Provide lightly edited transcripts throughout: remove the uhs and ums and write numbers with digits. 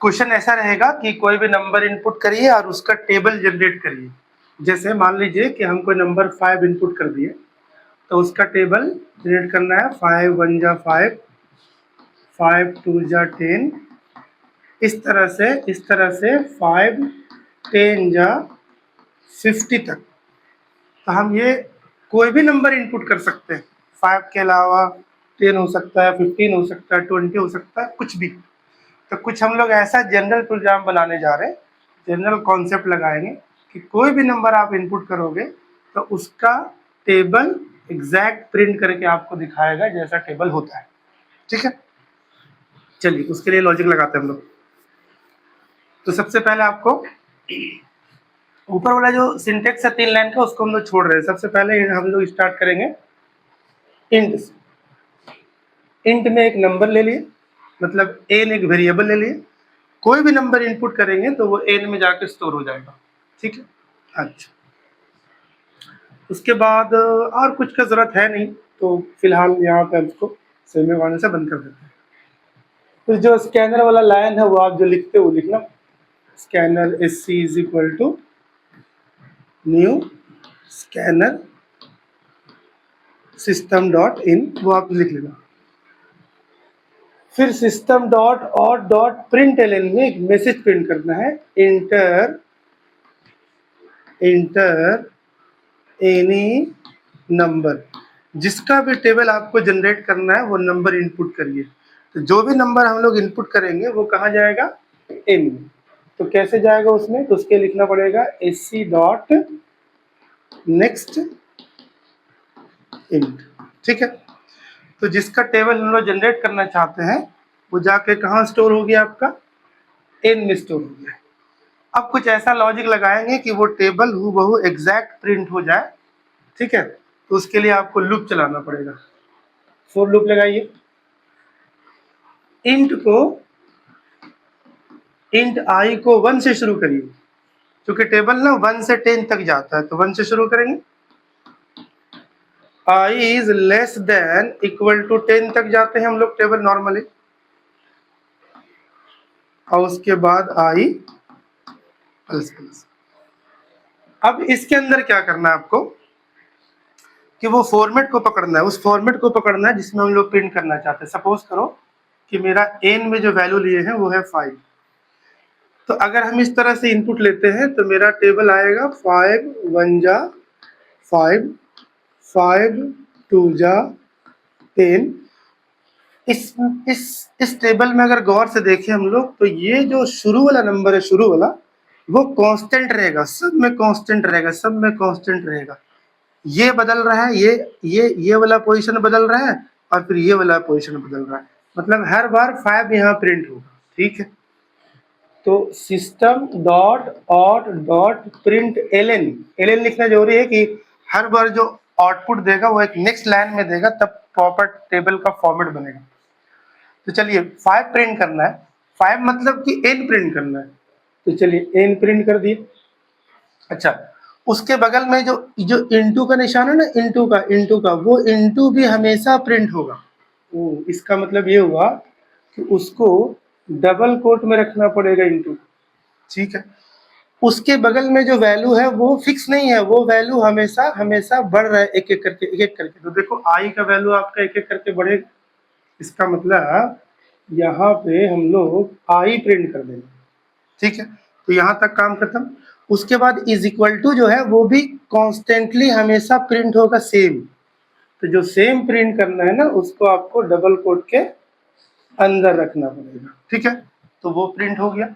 Question ऐसा रहेगा कि कोई भी नंबर इनपुट करिए और उसका टेबल जनरेट करिए। जैसे मान लीजिए कि हम कोई नंबर 5 इनपुट कर दिए, तो उसका टेबल जनरेट करना है 5 1 जा 5, 5 2 जा 10, इस तरह से 5 10 जा 50 तक। तो हम ये कोई भी नंबर इनपुट कर सकते हैं, 5 के अलावा 10 हो सकता है, 15 हो सकता है, 20 हो सकता है, कुछ भी। तो कुछ हम लोग ऐसा जनरल प्रोग्राम बनाने जा रहे हैं, जनरल कॉन्सेप्ट लगाएंगे कि कोई भी नंबर आप इनपुट करोगे तो उसका टेबल एग्जैक्ट प्रिंट करके आपको दिखाएगा जैसा टेबल होता है। ठीक है, चलिए उसके लिए लॉजिक लगाते हैं हम लोग। तो सबसे पहले आपको ऊपर वाला जो सिंटेक्स है 3 लाइन का, उसको हम लोग छोड़ रहे हैं। सबसे पहले हम लोग स्टार्ट करेंगे इंट से। इंट में एक नंबर ले लिए, मतलब एन एक वेरिएबल ले लिए। कोई भी नंबर इनपुट करेंगे तो वो एन में जाके स्टोर हो जाएगा। ठीक है, अच्छा। उसके बाद और कुछ का जरूरत है नहीं, तो फिलहाल यहाँ पे इसको सेमीकोलन से बंद कर देते हैं। तो जो स्कैनर वाला लाइन है वो आप जो लिखते हो वो लिखना, scanner S C is equal to new scanner system dot in, वो आप लिख लेना। फिर सिस्टम डॉट और डॉट प्रिंट एल में एक मैसेज प्रिंट करना है, इंटर एनी नंबर। जिसका भी टेबल आपको जनरेट करना है वो नंबर इनपुट करिए। तो जो भी नंबर हम लोग इनपुट करेंगे वो कहाँ जाएगा, एन में। तो कैसे जाएगा उसमें, तो उसके लिखना पड़ेगा S C dot next int. ठीक है, तो जिसका टेबल हम लोग जनरेट करना चाहते हैं वो जाके कहाँ स्टोर हो गया, आपका एन में स्टोर हो गया। अब कुछ ऐसा लॉजिक लगाएंगे कि वो टेबल हूबहू एग्जैक्ट प्रिंट हो जाए। ठीक है, तो उसके लिए आपको लूप चलाना पड़ेगा। फॉर लूप लगाइए। इंट आई को 1 से शुरू करिए, क्योंकि टेबल ना 1 से 10 तक जाता है, तो 1 से शुरू करेंगे। I is less than equal to 10 तक जाते हैं हम लोग टेबल नॉर्मली, और उसके बाद आई प्लस प्लस। अब इसके अंदर क्या करना है आपको कि वो फॉर्मेट को पकड़ना है, उस फॉर्मेट को पकड़ना है जिसमें हम लोग प्रिंट करना चाहते हैं। सपोज करो कि मेरा एन में जो वैल्यू लिए हैं वो है 5। तो अगर हम इस तरह से इनपुट लेते हैं तो मेरा टेबल आएगा 5 1 जा 5, 5 2 जा 10। इस टेबल में अगर गौर से देखें हम लोग, तो ये जो शुरू वाला नंबर है, शुरू वाला, वो कांस्टेंट रहेगा, सब में कांस्टेंट रहेगा, सब में कांस्टेंट रहेगा। ये बदल रहा है, ये वाला पोजीशन बदल रहा है, और फिर ये वाला पोजीशन बदल रहा है, मतलब हर बार 5 यहाँ प्रिंट होगा। ठीक है, तो system dot out dot print L N लिखना जरूरी है कि हर बार जो आउटपुट देगा वो एक नेक्स्ट लाइन में देगा, तब प्रॉपर टेबल का फॉर्मेट बनेगा। तो चलिए 5 प्रिंट करना है, 5 मतलब कि एन प्रिंट करना है, तो चलिए एन प्रिंट कर दिए। अच्छा, उसके बगल में जो इंटू का निशान है ना, इंटू का वो इंटू भी हमेशा प्रिंट होगा। इसका मतलब ये हुआ कि उसको डबल कोट में रखना पड़ेगा इंटू। ठीक है, उसके बगल में जो वैल्यू है वो फिक्स नहीं है, वो वैल्यू हमेशा हमेशा बढ़ रहा है, एक एक करके। तो देखो आई का वैल्यू आपका एक एक करके बढ़ेगा। इसका मतलब यहाँ पे हम लोग आई प्रिंट कर देंगे। ठीक है, तो यहाँ तक काम खत्म। उसके बाद इज इक्वल टू जो है वो भी कॉन्स्टेंटली हमेशा प्रिंट होगा सेम। तो जो सेम प्रिंट करना है ना, उसको आपको डबल कोट के अंदर रखना पड़ेगा। ठीक है, तो वो प्रिंट हो गया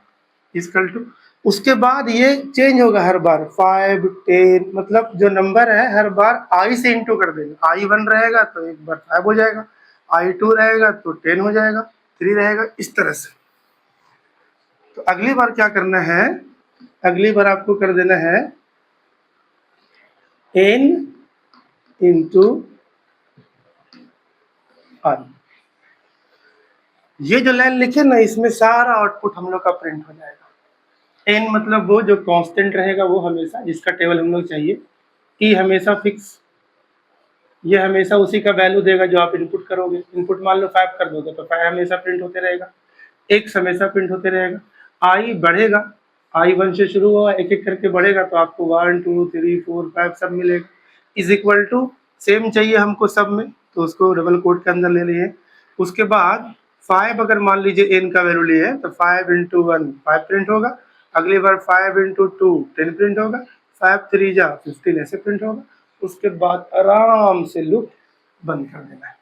इक्वल टू। उसके बाद ये चेंज होगा हर बार, 5 10, मतलब जो नंबर है हर बार आई से इंटू कर देंगे। आई 1 रहेगा तो एक बार 5 हो जाएगा, आई 2 रहेगा तो 10 हो जाएगा, 3 रहेगा, इस तरह से। तो अगली बार क्या करना है, अगली बार आपको कर देना है n इंटू आई। ये जो लाइन लिखे ना, इसमें सारा आउटपुट हम लोग का प्रिंट हो जाएगा। n मतलब वो जो कांस्टेंट रहेगा, वो हमेशा, जिसका टेबल हम लोग चाहिए। e हमेशा फिक्स, ये हमेशा उसी का वैल्यू देगा जो आप इनपुट करोगे। इनपुट मान लो 5 कर दोगे तो 5 हमेशा प्रिंट होते रहेगा। एक हमेशा प्रिंट होते रहेगा। आई बढ़ेगा, आई 1 से शुरू हुआ, एक एक करके बढ़ेगा तो आपको 1 2 3 4 5 सब मिलेगा। इज इक्वल टू सेम चाहिए हमको सब में, तो उसको डबल कोट के अंदर ले लिए। उसके बाद 5 अगर मान लीजिए n का वैल्यू लिए तो 5 इंटू 1 5 प्रिंट होगा, अगली बार 5 इंटू 2 10 प्रिंट होगा, 5 3 जा 15 ऐसे प्रिंट होगा। उसके बाद आराम से लूप बंद कर देना है।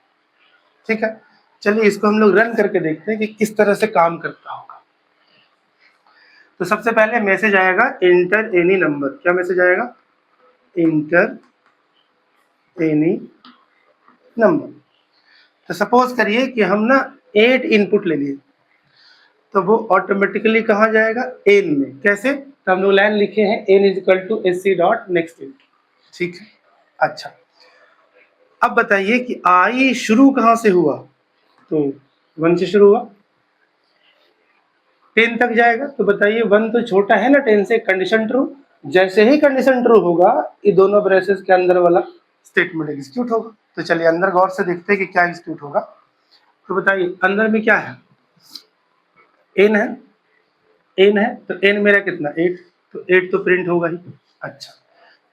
ठीक है, चलिए इसको हम लोग रन करके देखते हैं कि किस तरह से काम करता होगा। तो सबसे पहले मैसेज आएगा इंटर एनी नंबर। क्या मैसेज आएगा? Inter any number. तो सपोज करिए कि हम ना 8 इनपुट ले लिए, तो वो ऑटोमेटिकली कहाँ जाएगा? एन में। कैसे? तो हम लोग लाइन लिखे हैं n is equal to S C dot next int. ठीक है, अच्छा अब बताइए कि आई शुरू कहाँ से हुआ? तो 1 से शुरू हुआ, 10 तक जाएगा। तो बताइए 1 तो छोटा है ना 10 से, कंडीशन ट्रू। जैसे ही कंडीशन ट्रू होगा ये दोनों ब्रेसेस के अंदर वाला स्टेटमेंट एग्जीक्यूट होगा। तो चलिए अंदर गौर से देखते हैं कि क्या एग्जीक्यूट होगा। तो बताइए अंदर में क्या है? एन है, एन है, तो एन मेरा कितना? 8, तो 8 तो प्रिंट होगा ही। अच्छा,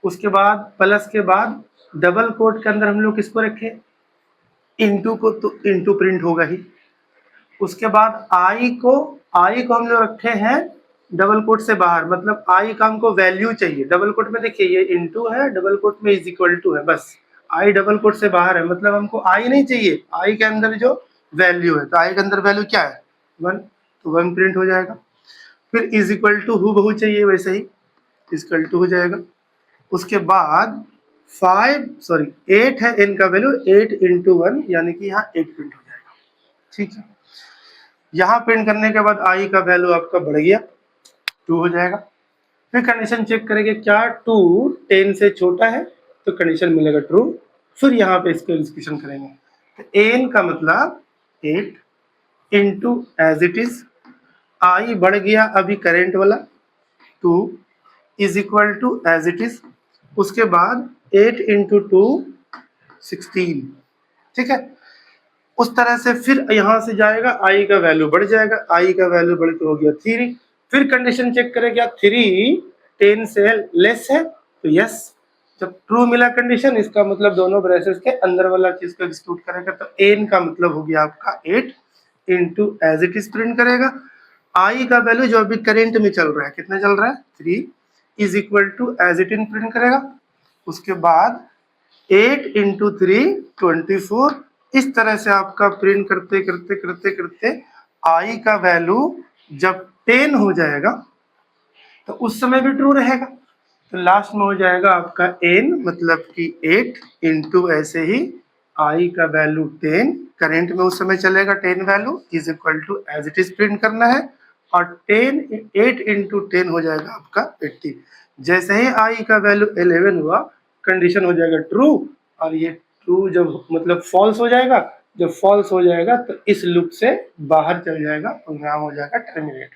उसके बाद प्लस के बाद डबल कोट के अंदर हम लोग किसको रखे? इंटू को, तो इंटू प्रिंट होगा ही। उसके बाद आई को हम लोग रखे हैं डबल कोट से बाहर, मतलब आई का हमको वैल्यू चाहिए। डबल कोट में देखिए ये इंटू है, डबल कोट में इज इक्वल टू है, बस आई डबल कोट से बाहर है, मतलब हमको आई नहीं चाहिए, आई के अंदर जो वैल्यू है। तो आई के अंदर वैल्यू क्या है? 1, तो 1 प्रिंट हो जाएगा। फिर इज इक्वल टू हु बहु चाहिए, वैसे ही इज इक्वल टू हो जाएगा। उसके बाद 8 है n का वैल्यू, 8 इंटू 1 यानी कि यहाँ 8 प्रिंट हो जाएगा। ठीक है, यहाँ प्रिंट करने के बाद आई का वैल्यू आपका बढ़ गया, 2 हो जाएगा। फिर कंडीशन चेक करेंगे, क्या 2 10 से छोटा है? तो कंडीशन मिलेगा ट्रू। फिर यहाँ पे इसको एग्जीक्यूशन करेंगे, तो n का मतलब 8 into as it is, I बढ़ गया अभी करेंट वाला 2 is equal to as it is. उसके बाद 8 इंटू 2 16। ठीक है, उस तरह से फिर यहाँ से जाएगा, आई का वैल्यू बढ़ जाएगा, आई का वैल्यू बढ़ के हो गया 3। फिर कंडीशन चेक करें, क्या 3 10 से लेस है? तो यस, जब ट्रू मिला कंडीशन, इसका मतलब दोनों ब्रेसेस के अंदर वाला चीज को एग्जीक्यूट करेगा। तो एन का मतलब हो गया आपका 8 into as it is print करेगा। आई का वैल्यू जो अभी करेंट में चल रहा है, कितना चल रहा है? 3 is equal to as it in print करेगा। उसके बाद 8 इंटू 3 24। इस तरह से आपका प्रिंट करते करते करते करते आई का वैल्यू जब 10 हो जाएगा तो उस समय भी ट्रू रहेगा। तो लास्ट में हो जाएगा आपका n, मतलब कि 8 इंटू ऐसे ही आई का वैल्यू 10 करेंट में उस समय चलेगा, 10 value is equal to as it is print करना है। और 8 इंटू 10 हो जाएगा आपका 80। जैसे ही आई का वैल्यू 11 हुआ, कंडीशन हो जाएगा ट्रू, और ये ट्रू जब मतलब फॉल्स हो जाएगा, जब फॉल्स हो जाएगा तो इस लूप से बाहर चल जाएगा, प्रोग्राम हो जाएगा टर्मिनेट।